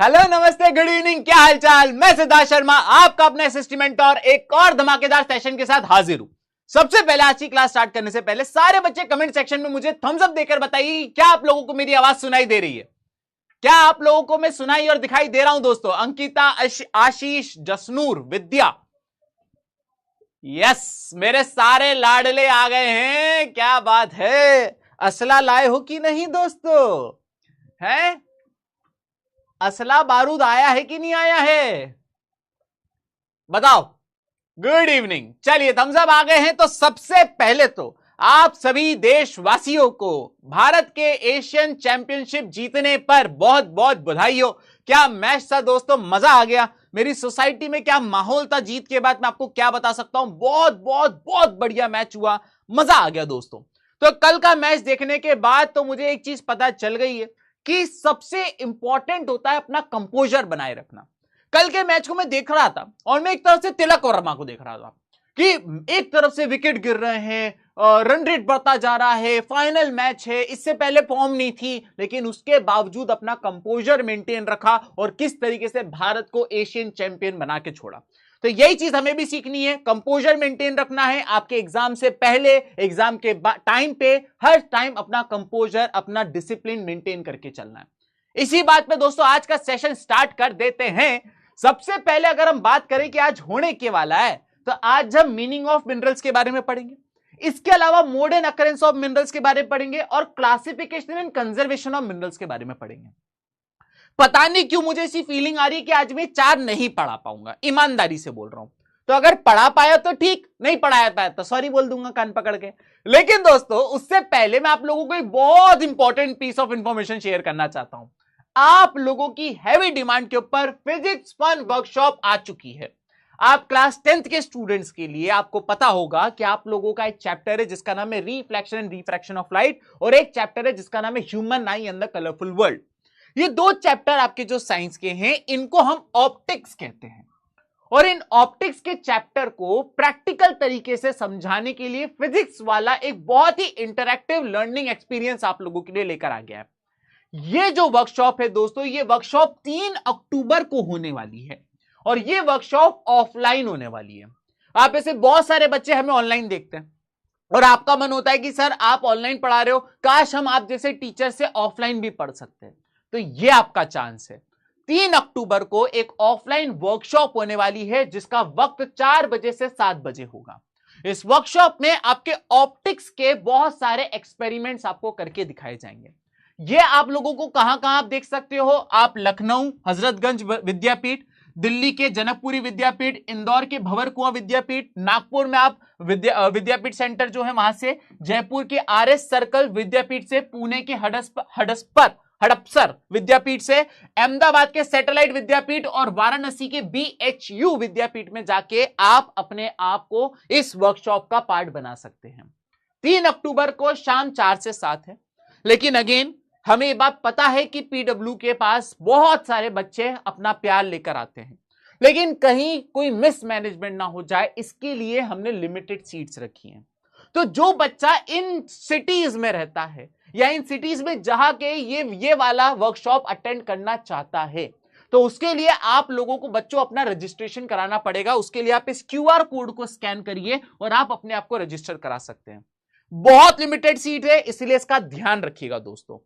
Hello नमस्ते good evening, क्या हालचाल। मैं सिद्धार्थ शर्मा आपका अपना असिस्टेंट और एक और धमाकेदार सेशन के साथ हाजिर हूं। सबसे पहले आज की क्लास स्टार्ट करने से पहले सारे बच्चे कमेंट सेक्शन में मुझे थम्स अप देकर बताइए क्या आप लोगों को मेरी आवाज सुनाई दे रही है। क्या आप लोगों को मैं सुनाई और दिखाई दे रहा हूं दोस्तों? अंकिता, आशीष, जसनूर, विद्या, यस, मेरे सारे लाडले आ गए हैं। क्या बात है। असला लाए हो कि नहीं दोस्तों? है असला बारूद आया है कि नहीं आया है? बताओ। Good evening. चलिए थम्स अप आ गए हैं तो सबसे पहले तो आप सभी देशवासियों को भारत के एशियन चैंपियनशिप जीतने पर बहुत बहुत बधाई हो। क्या मैच था दोस्तों, मजा आ गया। मेरी सोसाइटी में क्या माहौल था जीत के बाद, मैं आपको क्या बता सकता हूं। बहुत बहुत बहुत बढ़िया मैच हुआ, मजा आ गया दोस्तों। तो कल का मैच देखने के बाद तो मुझे एक चीज पता चल गई है कि सबसे इंपॉर्टेंट होता है अपना कंपोजर बनाए रखना। कल के मैच को मैं देख रहा था और मैं एक तरफ से तिलक वर्मा को देख रहा था कि एक तरफ से विकेट गिर रहे हैं, रन रेट बढ़ता जा रहा है, फाइनल मैच है, इससे पहले फॉर्म नहीं थी, लेकिन उसके बावजूद अपना कंपोजर मेंटेन रखा और किस तरीके से भारत को एशियन चैंपियन बना के छोड़ा। तो यही चीज हमें भी सीखनी है, कंपोजर मेंटेन रखना है। आपके एग्जाम से पहले, एग्जाम के टाइम पे, हर टाइम अपना कंपोजर, अपना डिसिप्लिन मेंटेन करके चलना है। इसी बात पे दोस्तों आज का सेशन स्टार्ट कर देते हैं। सबसे पहले अगर हम बात करें कि आज होने के वाला है, तो आज हम मीनिंग ऑफ मिनरल्स के बारे में पढ़ेंगे। इसके अलावा mode and occurrence of minerals के बारे में पढ़ेंगे और classification and conservation of minerals के बारे में पढ़ेंगे। पता नहीं क्यों मुझे ऐसी फीलिंग आ रही है कि आज मैं 4 नहीं पढ़ा पाऊंगा, ईमानदारी से बोल रहा हूं। तो अगर पढ़ा पाया तो ठीक, नहीं पढ़ाया पाया तो सॉरी बोल दूंगा कान पकड़ के। लेकिन दोस्तों उससे पहले मैं आप लोगों को एक बहुत important piece of information share करना चाहता हूं। आप लोगों की हैवी डिमांड के ऊपर फिजिक्स फन वर्कशॉप आ चुकी है। आप क्लास 10th के स्टूडेंट्स के लिए आपको पता होगा कि आप लोगों का एक चैप्टर है जिसका नाम है reflection and refraction of light, और एक चैप्टर है जिसका नाम है human I in the colourful world. ये दो चैप्टर आपके जो साइंस के हैं इनको हम ऑप्टिक्स कहते हैं, और इन ऑप्टिक्स के चैप्टर को प्रैक्टिकल तरीके से समझाने के लिए फिजिक्स वाला एक बहुत ही इंटरैक्टिव लर्निंग एक्सपीरियंस आप लोगों के लिए लेकर आ गया है। ये जो वर्कशॉप है दोस्तों, ये वर्कशॉप 3 अक्टूबर को होने वाली है और ये वर्कशॉप ऑफलाइन होने वाली है। आप ऐसे बहुत सारे बच्चे हमें ऑनलाइन देखते हैं और आपका मन होता है कि सर आप ऑनलाइन पढ़ा रहे हो, काश हम आप जैसे टीचर से ऑफलाइन भी पढ़ सकते हैं। तो ये आपका चांस है। 3 अक्टूबर को एक ऑफलाइन वर्कशॉप होने वाली है जिसका वक्त 4 बजे से 7 बजे होगा। इस वर्कशॉप में आपके ऑप्टिक्स के बहुत सारे एक्सपेरिमेंट्स आपको करके दिखाए जाएंगे। ये आप लोगों को कहां कहां आप देख सकते हो। आप लखनऊ हजरतगंज विद्यापीठ, दिल्ली के जनकपुरी विद्यापीठ, इंदौर के भंवर कुआं विद्यापीठ, नागपुर में आप विद्यापीठ सेंटर जो है वहां से, जयपुर के आरएस सर्कल विद्यापीठ से, पुणे के हड़पसर विद्यापीठ से, अहमदाबाद के सैटेलाइट विद्यापीठ और वाराणसी के बीएचयू विद्यापीठ में जाके आप अपने आप को इस वर्कशॉप का पार्ट बना सकते हैं। 3 अक्टूबर को शाम 4 से 7 है। लेकिन अगेन हमें ये बात पता है कि पीडब्ल्यू के पास बहुत सारे बच्चे अपना प्यार लेकर आते हैं, लेकिन कहीं कोई मिसमैनेजमेंट ना हो जाए इसके लिए हमने लिमिटेड सीट्स रखी हैं। तो जो बच्चा इन सिटीज में रहता है या इन सिटीज में जहां के ये वाला वर्कशॉप अटेंड करना चाहता है, तो उसके लिए आप लोगों को बच्चों अपना रजिस्ट्रेशन कराना पड़ेगा। उसके लिए आप इस क्यूआर कोड को स्कैन करिए और आप अपने आप को रजिस्टर करा सकते हैं। बहुत लिमिटेड सीट है, इसलिए इसका ध्यान रखिएगा दोस्तों।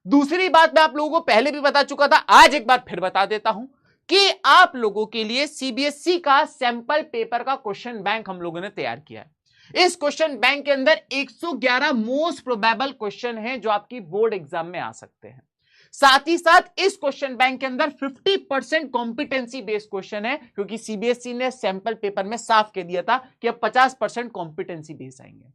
दूसरी बात मैं आप लोगों को पहले भी बता चुका था, आज एक बार फिर बता देता हूं कि आप लोगों के लिए सीबीएसई का सैंपल पेपर का क्वेश्चन बैंक हम लोगों ने तैयार किया है। इस क्वेश्चन बैंक के अंदर 111 मोस्ट प्रोबेबल क्वेश्चन हैं जो आपकी बोर्ड एग्जाम में आ सकते हैं। साथ ही साथ इस क्वेश्चन बैंक के अंदर 50% कॉम्पिटेंसी बेस्ड क्वेश्चन है, क्योंकि सीबीएसई ने सैंपल पेपर में साफ कह दिया था कि अब 50% कॉम्पिटेंसी बेस्ड आएंगे।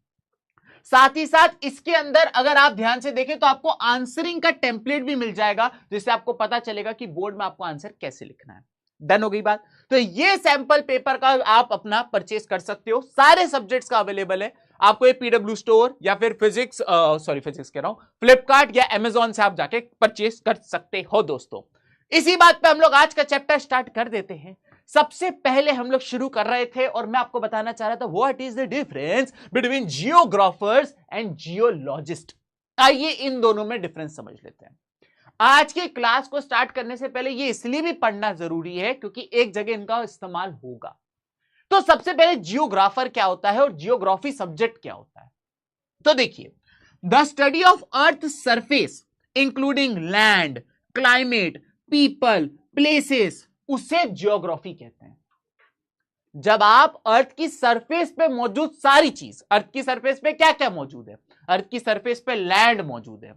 साथ ही साथ इसके अंदर अगर आप ध्यान से देखें तो आपको आंसरिंग का टेम्पलेट भी मिल जाएगा, जिससे आपको पता चलेगा कि बोर्ड में आपको आंसर कैसे लिखना है। डन हो गई बात। तो ये सैंपल पेपर का आप अपना परचेस कर सकते हो, सारे सब्जेक्ट्स का अवेलेबल है। आपको ये पीडब्ल्यू स्टोर या फिर फिजिक्स कह रहा हूं, फ्लिपकार्ट या अमेजॉन से आप जाके परचेस कर सकते हो दोस्तों। इसी बात पे हम लोग आज का चैप्टर स्टार्ट कर देते हैं। सबसे पहले हम लोग शुरू कर रहे थे और मैं आपको बताना चाह रहा था what is the difference between geographers and geologist. आइए इन दोनों में डिफरेंस समझ लेते हैं। आज की क्लास को स्टार्ट करने से पहले ये इसलिए भी पढ़ना जरूरी है क्योंकि एक जगह इनका इस्तेमाल होगा। तो सबसे पहले जियोग्राफर क्या होता है और जियोग्राफी सब्जेक्ट क्या होता है। तो देखिए, the study of earth surface including land, climate, people, places, उसे जियोग्राफी कहते हैं। जब आप अर्थ की सरफेस पे मौजूद सारी चीज, अर्थ की सरफेस पे क्या क्या मौजूद है, अर्थ की सरफेस पे लैंड मौजूद है,